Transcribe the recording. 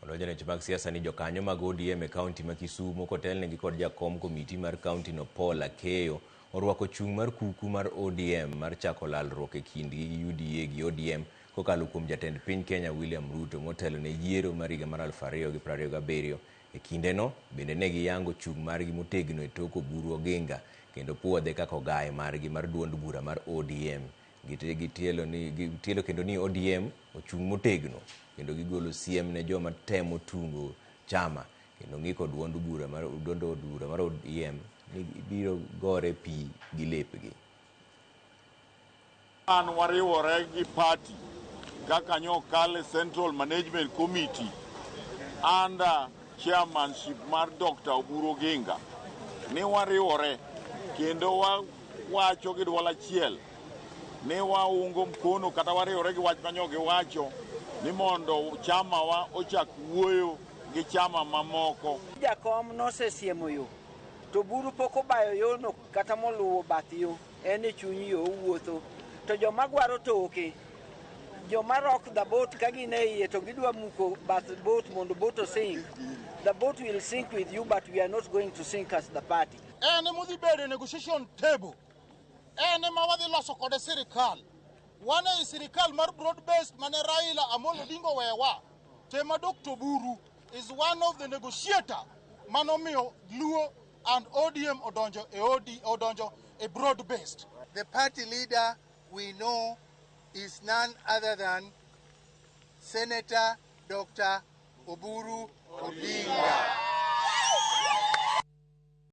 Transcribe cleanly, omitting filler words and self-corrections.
Olojane mag siasa ni Jokanyo mag ODM e kaunti ma Kisumu kotelnegi kod jakom komiti mar kaunti no Paul Akeyo orwako chung' mar kuku mar ODM mar chako lalruok e kindgi gi UDA gi ODM kokalo kuom jatend piny Kenya William Ruto motelo ne yiero mar higa mar 2027. E kindeno bende ne giyango chung' margi motegno e tok Oburu Oginga kendo puodhe kaka ogaye margi mar duond bura mar ODM. Gitielo kendo ni ODM ochung' motegno kendo gigolo siem ne joma temo tungo chama kendo ng'iko duond bura mar ODM ni biro gore pi gi lepgi. An wariwore gi party kaka nyokale Central Management Committee under chairmanship mar Dr. Oburu Oginga ni wariwore kendo wacho gi dwol achiel ni waungo mkono kata wariwore gi wach manyo giwacho ni mondo chama wa ochak wuoyo gi chama mamoko. Jakom nosesiemo yo to buru poko bayo yo no kata moluwo bath yo ene chunyi yo wuotho to joma gwaro toke joma rock the boat kagine iye to gidwa muko bath boat mondo boat sink. The boat will sink with you, but we are not going to sink as the party. Ene mudhi bedo negotiation table. Ene mawadhi loso kode sirkal. Wane is sirkal mar broad based mane Raila Amolo Odinga wewa. Tema Dr. Buru is one of the negotiator manomiyo Luo and ODM odonjo a broad based. The party leader we know is none other than Senator Dr. Oburu Oginga.